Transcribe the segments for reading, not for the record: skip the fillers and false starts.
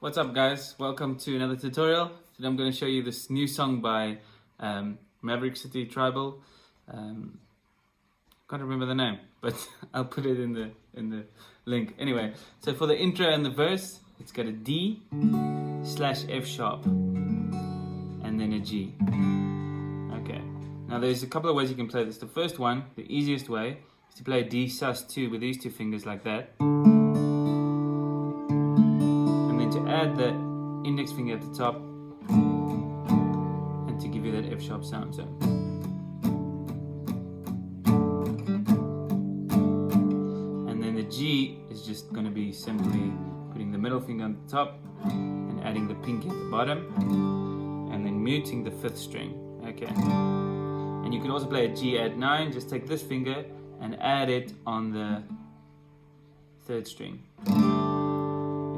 What's up guys, welcome to another tutorial. Today I'm going to show you this new song by Maverick City Tribal. Can't remember the name, but I'll put it in the link. Anyway, so for the intro and the verse, it's got a D / F sharp and then a G. Okay, now there's a couple of ways you can play this. The first one, the easiest way, is to play D sus2 with these two fingers like that. Add the index finger at the top and to give you that F sharp sound. So and then the G is just going to be simply putting the middle finger on the top and adding the pinky at the bottom and then muting the 5th string. Okay, and you can also play a G add 9. Just take this finger and add it on the 3rd string.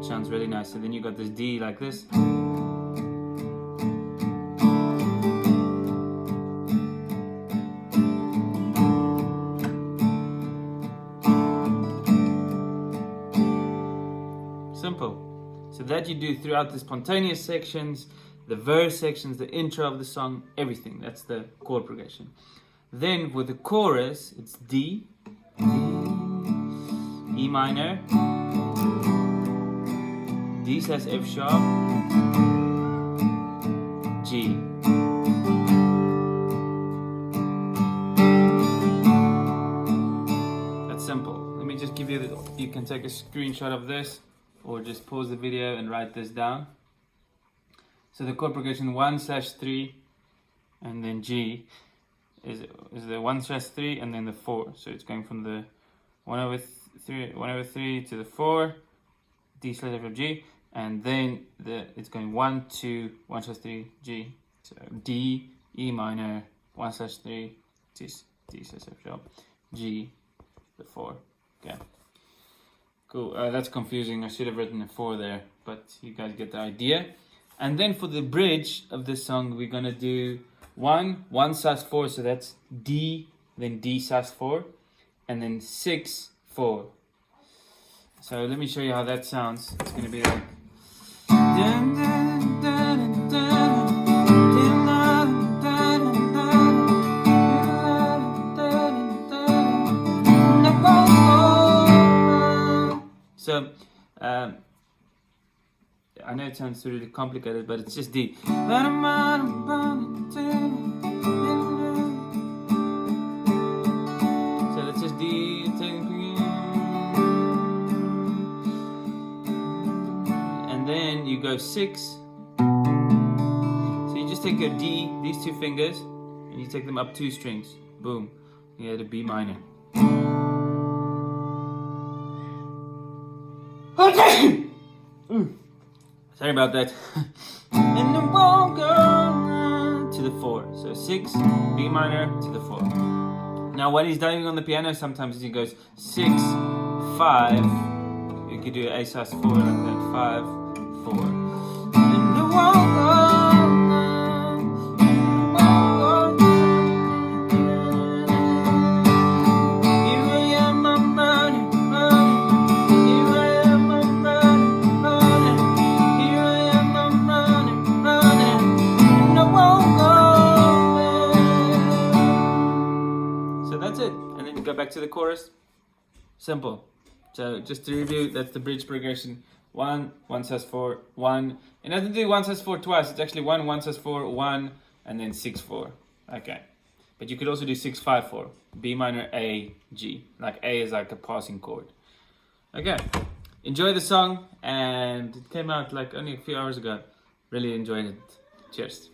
Sounds really nice. So then you got this D like this. Simple. So that you do throughout the spontaneous sections, the verse sections, the intro of the song, everything. That's the chord progression. Then with the chorus, it's D, E minor, D / F sharp, G. That's simple. Let me just give you you can take a screenshot of this or just pause the video and write this down. So the chord progression 1/3 and then G is the 1/3 and then the 4. So it's going from the 1/3 to the 4, D / F G. And then it's going 1 2 1/3 G. So D, E minor, 1/3, D / F sharp, G, the 4. Okay, cool. That's confusing. I should have written a 4 there, but you guys get the idea. And then for the bridge of this song, we're gonna do 1 sus4. So that's D, then D sus4, and then 6 4. So let me show you how that sounds. It's gonna be like. So, I know it sounds really complicated, but it's just D. So that's just D. And then you go 6. So you just take your D, these two fingers, and you take them up 2 strings. Boom. You had a B minor. Sorry about that. And then we'll go to the 4. So 6, B minor to the 4. Now when he's diving on the piano, sometimes he goes 6, 5. You could do A sus 4 like that. 5, 4. And the go back to the chorus. Simple. So just to review, that's the bridge progression. 1 sus4, 1. It doesn't do 1 sus4 twice. It's actually 1 sus4, 1, and then 6 4. Okay. But you could also do 6 5 4. B minor, A, G. Like A is like a passing chord. Okay. Enjoy the song, and it came out like only a few hours ago. Really enjoyed it. Cheers.